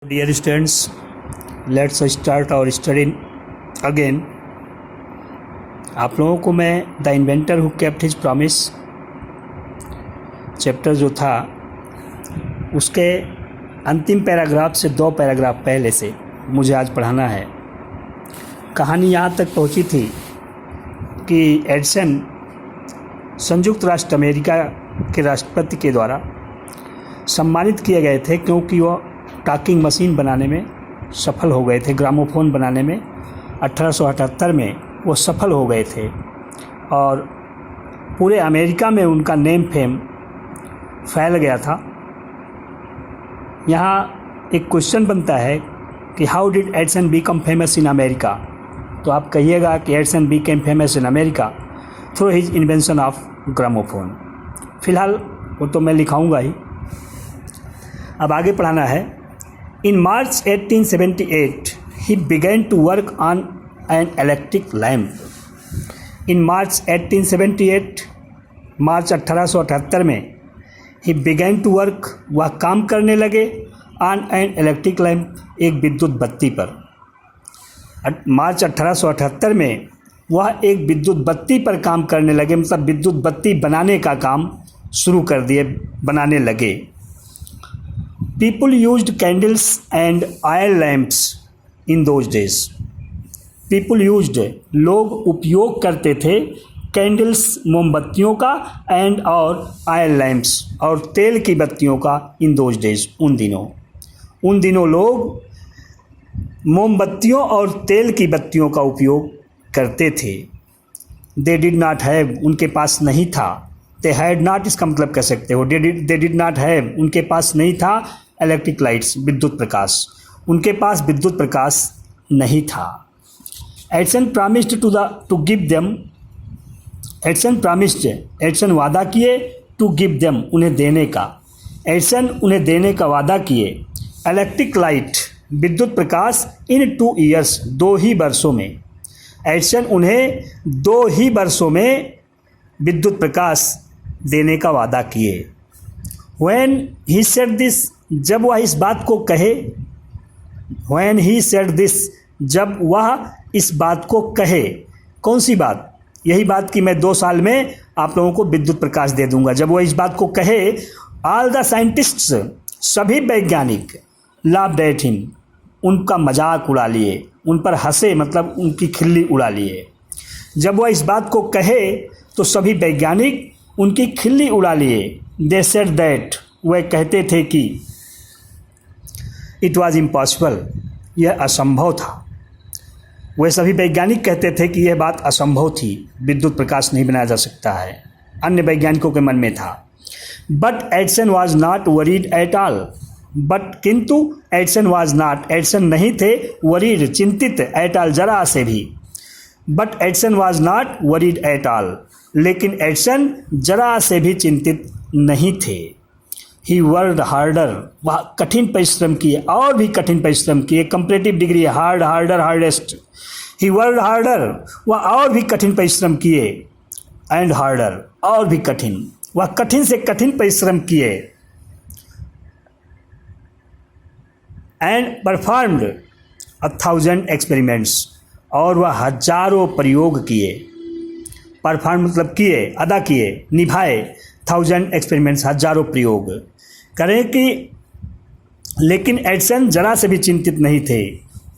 Dear students, let's start our study again. आप लोगों को मैं the inventor who kept his promise chapter जो था उसके अंतिम पैराग्राफ से 2 पैराग्राफ पहले से मुझे आज पढ़ाना है। कहानी यहाँ तक पहुँची थी कि एडिसन संयुक्त राष्ट्र अमेरिका के राष्ट्रपति के द्वारा सम्मानित किए गए थे क्योंकि वह टॉकिंग मशीन बनाने में सफल हो गए थे। ग्रामोफोन बनाने में 1878 में वो सफल हो गए थे और पूरे अमेरिका में उनका नेम फेम फैल गया था। यहाँ एक क्वेश्चन बनता है कि how did Edison become famous in America. तो आप कहिएगा कि Edison became famous in America through his invention of gramophone. फ़िलहाल वो तो मैं लिखाऊंगा ही, अब आगे पढ़ाना है। In March 1878, he began to work on an electric lamp. In March 1878, मार्च 1878 में he began to work, वह काम करने लगे on an electric lamp, एक विद्युत बत्ती पर। मार्च 1878 में वह एक विद्युत बत्ती पर काम करने लगे, मतलब विद्युत बत्ती बनाने का काम शुरू कर दिए, बनाने लगे। People used candles and oil lamps in those days. People used, लोग उपयोग करते थे कैंडल्स, मोमबत्तियों का, एंड और ऑयल लैम्प्स, और तेल की बत्तियों का, इन दोज डेज, उन दिनों लोग मोमबत्तियों और तेल की बत्तियों का उपयोग करते थे। They did not have, उनके पास नहीं था। They had not, इसका मतलब कह सकते हो। They did not have, उनके पास नहीं था इलेक्ट्रिक लाइट्स, विद्युत प्रकाश, उनके पास विद्युत प्रकाश नहीं था। Edison promised to give them, Edison वादा किए टू गिव देम, उन्हें देने का, एडिसन उन्हें देने का वादा किए। इलेक्ट्रिक लाइट, विद्युत प्रकाश, इन 2 ईयर्स, 2 ही वर्षों में। एडिसन उन्हें 2 ही वर्षों में विद्युत प्रकाश देने का वादा किए। When he said this, जब वह इस बात को कहे, When he said this, जब वह इस बात को कहे, कौन सी बात? यही बात कि मैं 2 साल में आप लोगों को विद्युत प्रकाश दे दूंगा। जब वह इस बात को कहे, ऑल द साइंटिस्ट्स, सभी वैज्ञानिक, लाफ्ड एट हिम, उनका मजाक उड़ा लिए, उन पर हंसे, मतलब उनकी खिल्ली उड़ा लिए। जब वह इस बात को कहे तो सभी वैज्ञानिक उनकी खिल्ली उड़ा लिए। दे सेड दैट, वह कहते थे कि इट वॉज इम्पॉसिबल, यह असंभव था। वह सभी वैज्ञानिक कहते थे कि यह बात असंभव थी, विद्युत प्रकाश नहीं बनाया जा सकता है। अन्य वैज्ञानिकों के मन में था। But Edison was not worried at all, but किंतु एडिसन वॉज नॉट, एडिसन नहीं थे वरीड, चिंतित, एट ऑल, जरा से भी। But Edison was not worried at all, लेकिन एडिसन जरा से भी चिंतित नहीं थे। ही वर्कड हार्डर, वह कठिन परिश्रम किए, और भी कठिन परिश्रम किए। Comparative degree, hard, harder, hardest. He worked harder, वह और भी कठिन परिश्रम किए, एंड हार्डर, और भी कठिन, वह कठिन से कठिन परिश्रम किए। एंड परफॉर्म्ड 1000 एक्सपेरिमेंट्स, और वह हजारों प्रयोग किए। परफॉर्म मतलब किए, अदा किए, निभाए। 1000 एक्सपेरिमेंट्स, हजारों प्रयोग करें कि, लेकिन एडिसन जरा से भी चिंतित नहीं थे।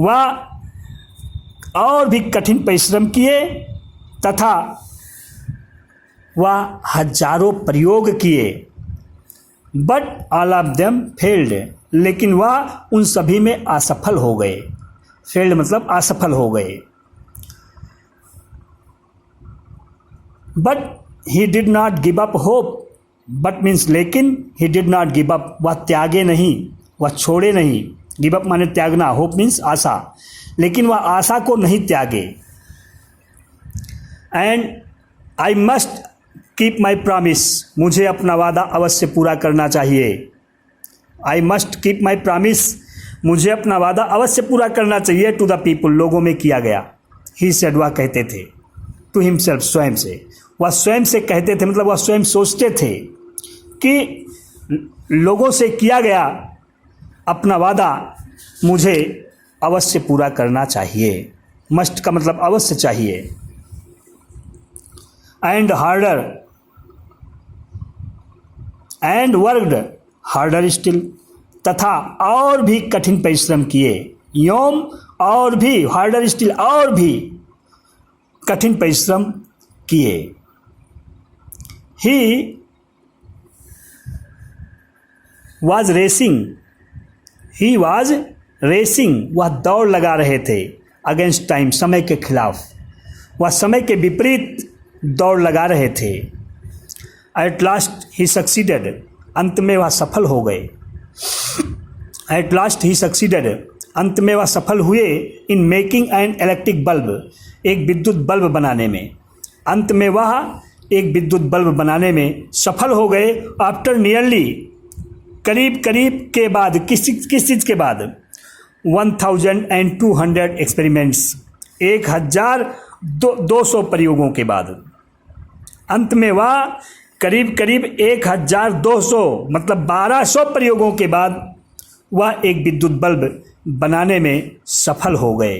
वह और भी कठिन परिश्रम किए तथा वह हजारों प्रयोग किए। But all of them failed, लेकिन वह उन सभी में असफल हो गए। फेल्ड मतलब असफल हो गए। But he did not give up hope, but means लेकिन, he did not give up, वह त्यागे नहीं, वह छोड़े नहीं। गिव अप माने त्यागना, होप मीन्स आशा, लेकिन वह आशा को नहीं त्यागे। And I must keep my promise, मुझे अपना वादा अवश्य पूरा करना चाहिए। I must keep my promise, मुझे अपना वादा अवश्य पूरा करना चाहिए। टू द पीपल, लोगों में किया गया। ही सेड, वह कहते थे। टू हिमसेल्फ, स्वयं से, वह स्वयं से कहते थे, मतलब वह स्वयं सोचते थे कि लोगों से किया गया अपना वादा मुझे अवश्य पूरा करना चाहिए। मस्ट का मतलब अवश्य चाहिए। And harder and worked harder still, तथा और भी कठिन परिश्रम किए। योम और भी, हार्डर स्टिल और भी कठिन परिश्रम किए। ही वॉज रेसिंग, वह दौड़ लगा रहे थे। अगेंस्ट टाइम, समय के खिलाफ, वह समय के विपरीत दौड़ लगा रहे थे। एट लास्ट ही सक्सीडेड, अंत में वह सफल हो गए। एट लास्ट ही सक्सीडेड, अंत में वह सफल हुए। In making an electric bulb, एक विद्युत बल्ब बनाने में। अंत में वह एक विद्युत बल्ब बनाने में सफल हो गए। आफ्टर नियरली, करीब के बाद, किस चीज़ के बाद? 1200 एक्सपेरिमेंट्स, 1200 प्रयोगों के बाद। अंत में वह करीब 1200 मतलब 1200 प्रयोगों के बाद वह एक विद्युत बल्ब बनाने में सफल हो गए।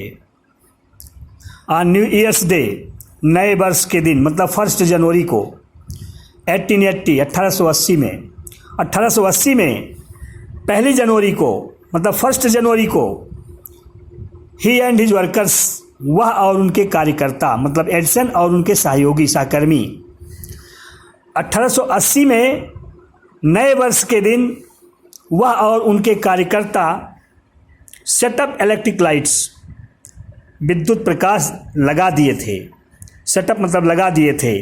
न्यू ईयर्स डे, नए वर्ष के दिन मतलब 1 जनवरी को 1880 में 1880 में 1 जनवरी को मतलब 1 जनवरी को ही एंड हिज वर्कर्स, वह और उनके कार्यकर्ता मतलब एडिसन और उनके सहयोगी सहकर्मी 1880 में नए वर्ष के दिन वह और उनके कार्यकर्ता सेटअप इलेक्ट्रिक लाइट्स, विद्युत प्रकाश लगा दिए थे। सेटअप मतलब लगा दिए थे।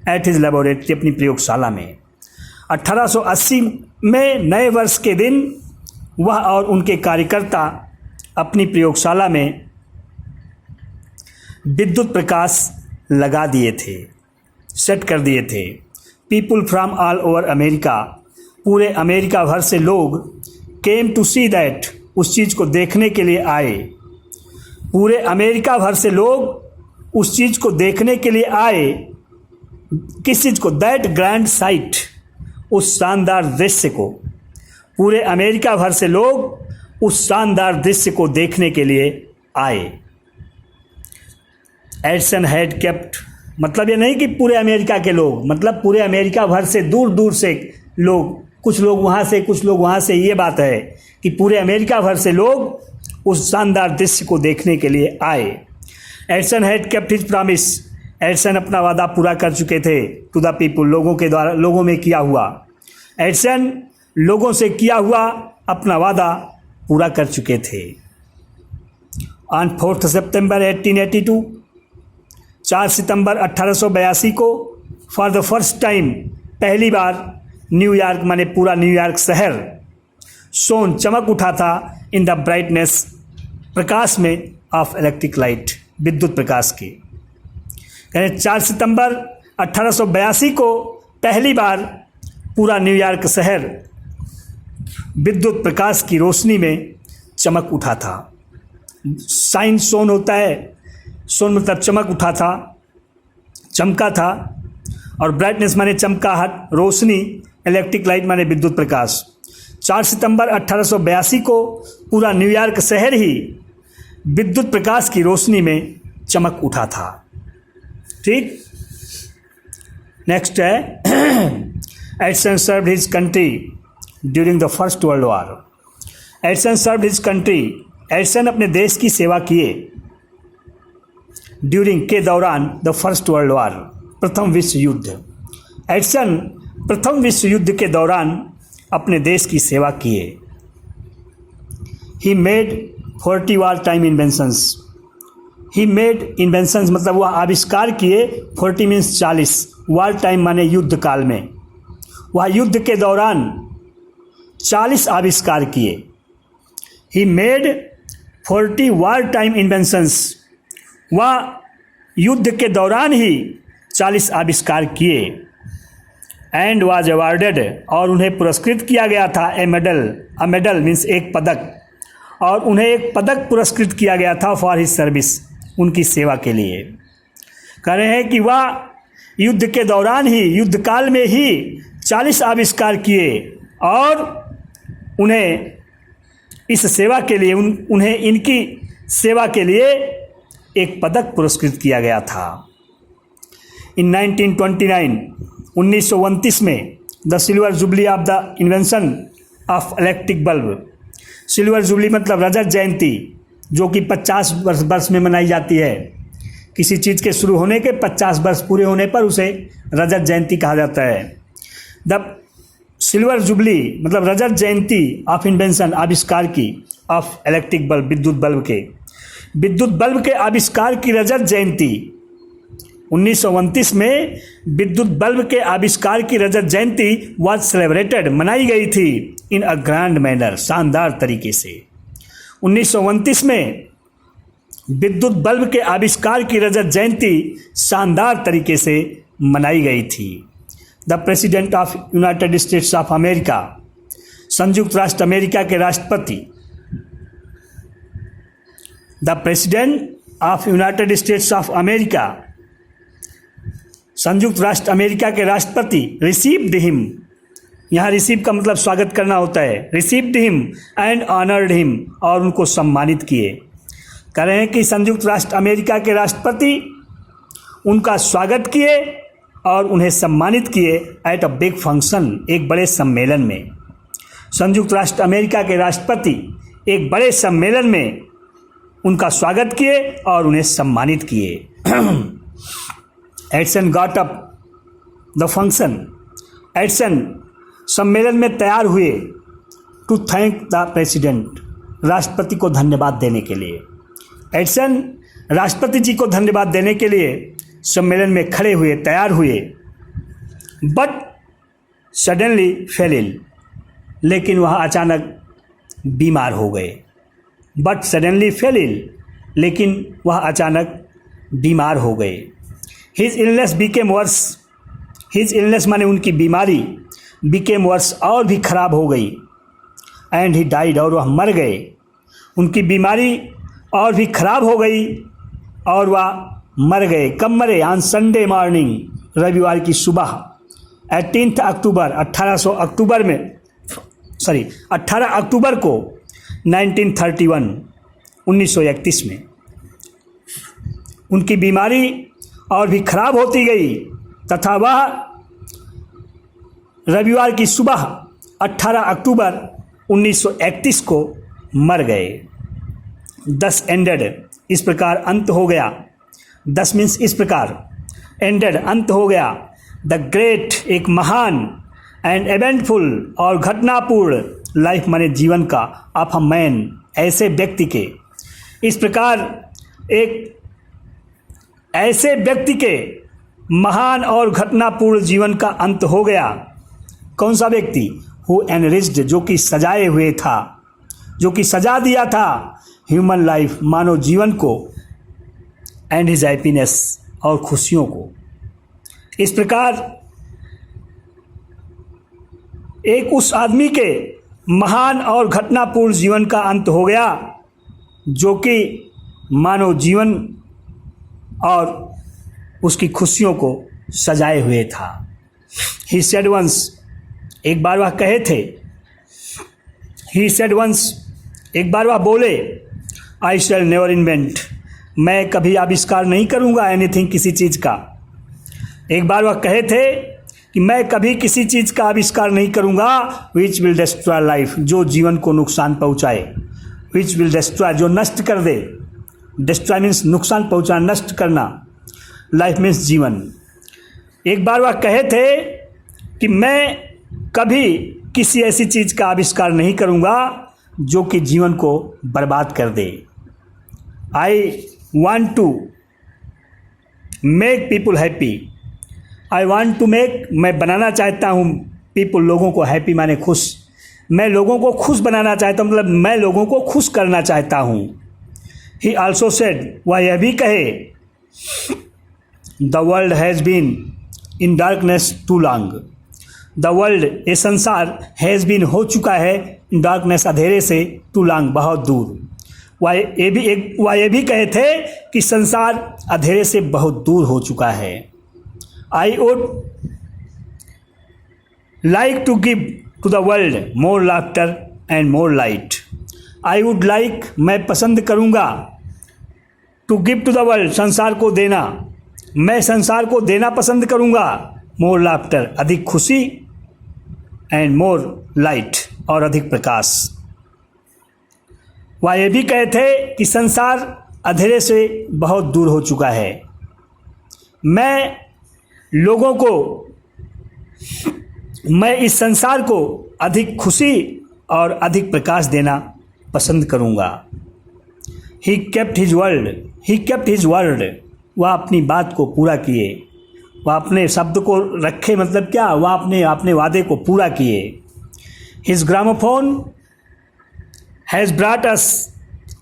एट हिज लेबोरेटरी, अपनी प्रयोगशाला में। 1880 में नए वर्ष के दिन वह और उनके कार्यकर्ता अपनी प्रयोगशाला में विद्युत प्रकाश लगा दिए थे, सेट कर दिए थे। People from all over America, पूरे अमेरिका भर से लोग केम टू सी दैट, उस चीज़ को देखने के लिए आए। पूरे अमेरिका भर से लोग उस चीज़ को देखने के लिए आए। किस चीज़ को? दैट ग्रैंड साइट, उस शानदार दृश्य को। पूरे अमेरिका भर से लोग उस शानदार दृश्य को देखने के लिए आए। एडिसन हैड केप्ट, मतलब ये नहीं कि पूरे अमेरिका के लोग, मतलब पूरे अमेरिका भर से दूर दूर से लोग, कुछ लोग वहाँ से कुछ लोग वहाँ से, ये बात है कि पूरे अमेरिका भर से लोग उस शानदार दृश्य को देखने के लिए आए। Edison had kept his promise, Edison अपना वादा पूरा कर चुके थे। टू द पीपुल, लोगों के द्वारा, लोगों में किया हुआ। एडिसन लोगों से किया हुआ अपना वादा पूरा कर चुके थे। ऑन 4 सितंबर 1882, 4 सितंबर 1882 को फॉर द फर्स्ट टाइम, पहली बार न्यूयॉर्क माने पूरा न्यूयॉर्क शहर, सोन चमक उठा था इन द ब्राइटनेस, प्रकाश में, ऑफ इलेक्ट्रिक लाइट, विद्युत प्रकाश की। 4 सितंबर 1882 को पहली बार पूरा न्यूयॉर्क शहर विद्युत प्रकाश की रोशनी में चमक उठा था। साइन सोन होता है, सोन मतलब चमक उठा था, चमका था, और ब्राइटनेस माने चमकाहट, रोशनी, इलेक्ट्रिक लाइट माने विद्युत प्रकाश। 4 सितंबर 1882 को पूरा न्यूयॉर्क शहर ही विद्युत प्रकाश की रोशनी में चमक उठा था। ठीक, नेक्स्ट है Edison served his country during the first world war. Edison served his country, Edison अपने देश की सेवा किए ड्यूरिंग के दौरान द फर्स्ट वर्ल्ड वॉर, प्रथम विश्व युद्ध। एडिसन प्रथम विश्व युद्ध के दौरान अपने देश की सेवा किए। He made 40 war time inventions, he made inventions मतलब वह आविष्कार किए, 40 मीन्स 40, वार टाइम माने युद्ध काल में, वह युद्ध के दौरान 40 आविष्कार किए। He made 40 war time inventions, वह युद्ध के दौरान ही 40 आविष्कार किए। एंड वाज अवार्डेड, और उन्हें पुरस्कृत किया गया था ए मेडल, अ मेडल मीन्स एक पदक, और उन्हें एक पदक पुरस्कृत किया गया था फॉर हिज सर्विस, उनकी सेवा के लिए। कह रहे हैं कि वह युद्ध के दौरान ही, युद्ध काल में ही 40 आविष्कार किए और उन्हें इस सेवा के लिए उन्हें इनकी सेवा के लिए एक पदक पुरस्कृत किया गया था। इन 1929 में the silver jubilee of the invention of electric bulb, silver jubilee मतलब रजत जयंती, जो कि 50 वर्ष में मनाई जाती है। किसी चीज़ के शुरू होने के 50 वर्ष पूरे होने पर उसे रजत जयंती कहा जाता है। द सिल्वर जुबली मतलब रजत जयंती ऑफ इन्वेंशन, आविष्कार की, ऑफ इलेक्ट्रिक बल्ब, विद्युत बल्ब के आविष्कार की रजत जयंती 1929 में विद्युत बल्ब के आविष्कार की रजत जयंती वाज सेलिब्रेटेड, मनाई गई थी इन अ ग्रैंड मैनर, शानदार तरीके से। 1929 में विद्युत बल्ब के आविष्कार की रजत जयंती शानदार तरीके से मनाई गई थी। The president of United states of America, संयुक्त राष्ट्र अमेरिका के राष्ट्रपति, the president of United states of America, संयुक्त राष्ट्र अमेरिका के राष्ट्रपति रिसीव्ड हिम, यहाँ रिसीव का मतलब स्वागत करना होता है, received him and honoured him, और उनको सम्मानित किए। कह रहे हैं कि संयुक्त राष्ट्र अमेरिका के राष्ट्रपति उनका स्वागत किए और उन्हें सम्मानित किए एट अ बिग फंक्शन, एक बड़े सम्मेलन में। संयुक्त राष्ट्र अमेरिका के राष्ट्रपति एक बड़े सम्मेलन में उनका स्वागत किए और उन्हें सम्मानित किए। Edson got up the function, Edson सम्मेलन में तैयार हुए टू थैंक द प्रेसिडेंट, राष्ट्रपति को धन्यवाद देने के लिए। एडसन राष्ट्रपति जी को धन्यवाद देने के लिए सम्मेलन में खड़े हुए, तैयार हुए। बट सडनली फेल इल, लेकिन वह अचानक बीमार हो गए। बट सडनली फेल इल, लेकिन वह अचानक बीमार हो गए। His illness became worse, his illness माने उनकी बीमारी, बिकेम वर्स और भी खराब हो गई। एंड ही डाइड, और वह मर गए। उनकी बीमारी और भी खराब हो गई और वह मर गए। कब मरे? ऑन संडे मॉर्निंग, रविवार की सुबह, 18 अक्टूबर 18 अक्टूबर को 1931 में। उनकी बीमारी और भी खराब होती गई तथा वह रविवार की सुबह 18 अक्टूबर 1931 को मर गए। 10 एंडेड, इस प्रकार अंत हो गया। 10 मीन्स इस प्रकार, एंडेड अंत हो गया। द ग्रेट, एक महान, एंड इवेंटफुल और घटनापूर्ण, लाइफ माने जीवन का, ऑफ अ मैन, ऐसे व्यक्ति के। इस प्रकार एक ऐसे व्यक्ति के महान और घटनापूर्ण जीवन का अंत हो गया। कौन सा व्यक्ति? हु एनरिच्ड, जो कि सजाए हुए था, जो कि सजा दिया था ह्यूमन लाइफ, मानव जीवन को, एंड हिज हैप्पीनेस, और खुशियों को। इस प्रकार एक उस आदमी के महान और घटनापूर्ण जीवन का अंत हो गया जो कि मानव जीवन और उसकी खुशियों को सजाए हुए था। ही सेड वंस, एक बार वह कहे थे, ही सेड वंस, एक बार वह बोले, आई शैल नेवर इन्वेंट, मैं कभी आविष्कार नहीं करूँगा एनीथिंग, किसी चीज़ का। एक बार वह कहे थे कि मैं कभी किसी चीज़ का आविष्कार नहीं करूँगा विच विल डिस्ट्रॉय लाइफ, जो जीवन को नुकसान पहुँचाए। विच विल डिस्ट्रॉय, जो नष्ट कर दे। डिस्ट्रॉय मीन्स नुकसान पहुँचाना, नष्ट करना। लाइफ मीन्स जीवन। एक बार वह कहे थे कि मैं कभी किसी ऐसी चीज़ का आविष्कार नहीं करूँगा जो कि जीवन को बर्बाद कर दे। I want to make people happy, I want to make, मैं बनाना चाहता हूँ, पीपुल, लोगों को, हैप्पी माने खुश, मैं लोगों को खुश बनाना चाहता हूँ, मतलब मैं लोगों को खुश करना चाहता हूँ। ही आल्सो सेड, वह यह भी कहे, the world has been in darkness too long, the world, ये संसार, हैज़ बीन, हो चुका है, इन डार्कनेस, अंधेरे से, टू लॉन्ग, बहुत दूर। वह ये भी कहे थे कि संसार अंधेरे से बहुत दूर हो चुका है। I would like to give to the world more laughter and more light, I would like, मैं पसंद करूँगा, to give to the world, संसार को देना, मैं संसार को देना पसंद करूँगा, मोर लाफ्टर, अधिक खुशी, एंड मोर लाइट, और अधिक प्रकाश। वह ये भी कहे थे कि संसार अंधेरे से बहुत दूर हो चुका है, मैं इस संसार को अधिक खुशी और अधिक प्रकाश देना पसंद करूँगा। ही केप्ट हिज वर्ड, वह अपनी बात को पूरा किए, वह अपने शब्द को रखे, मतलब क्या, वह अपने वादे को पूरा किए। हिज ग्रामोफोन हैज़ ब्राट अस,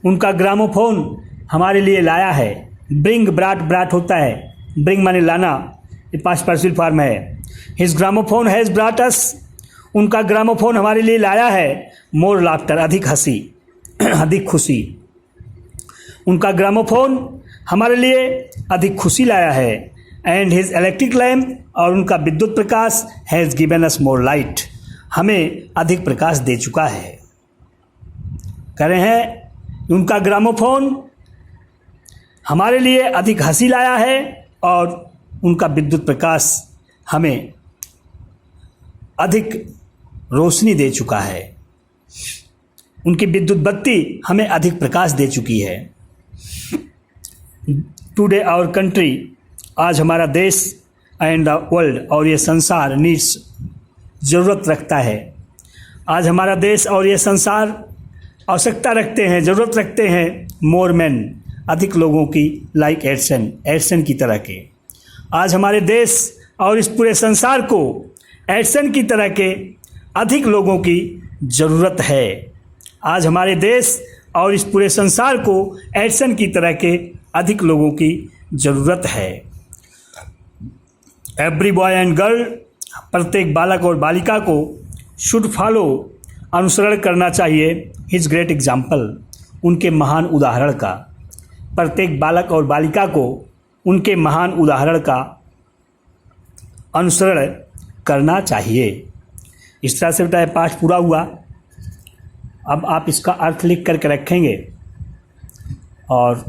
उनका ग्रामोफोन हमारे लिए लाया है। ब्रिंग, ब्राट होता है, ब्रिंग माने लाना, ये पास्ट पार्शियल फॉर्म है। हिज ग्रामोफोन हैज़ ब्राट अस, उनका ग्रामोफोन हमारे लिए लाया है। मोर लाफ्टर, अधिक हंसी, अधिक खुशी, उनका ग्रामोफोन हमारे लिए अधिक खुशी लाया है। एंड हिज इलेक्ट्रिक लैम्प, और उनका विद्युत प्रकाश, has given us more light, हमें अधिक प्रकाश दे चुका है। कह रहे हैं उनका ग्रामोफोन हमारे लिए अधिक हंसी लाया है और उनका विद्युत प्रकाश हमें अधिक रोशनी दे चुका है, उनकी विद्युत बत्ती हमें अधिक प्रकाश दे चुकी है। टुडे आवर कंट्री, आज हमारा देश, एंड द वर्ल्ड, और ये संसार, नीड्स, ज़रूरत रखता है। आज हमारा देश और ये संसार आवश्यकता रखते हैं, ज़रूरत रखते हैं, मोर मैन, अधिक लोगों की, लाइक एडसन की तरह के। आज हमारे देश और इस पूरे संसार को एडसन की तरह के अधिक लोगों की ज़रूरत है। आज हमारे देश और इस पूरे संसार को एडसन की तरह के अधिक लोगों की ज़रूरत है। एवरी बॉय एंड गर्ल, प्रत्येक बालक और बालिका को शुड फॉलो, अनुसरण करना चाहिए, हिज ग्रेट एग्जाम्पल, उनके महान उदाहरण का। प्रत्येक बालक और बालिका को उनके महान उदाहरण का अनुसरण करना चाहिए। इस तरह से बेटा पाठ पूरा हुआ। अब आप इसका अर्थ लिख करके रखेंगे और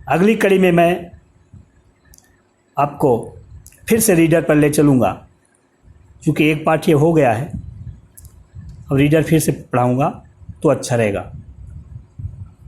अगली कड़ी में मैं आपको फिर से रीडर पर ले चलूँगा, क्योंकि एक पाठ ये हो गया है, अब रीडर फिर से पढ़ाऊँगा तो अच्छा रहेगा।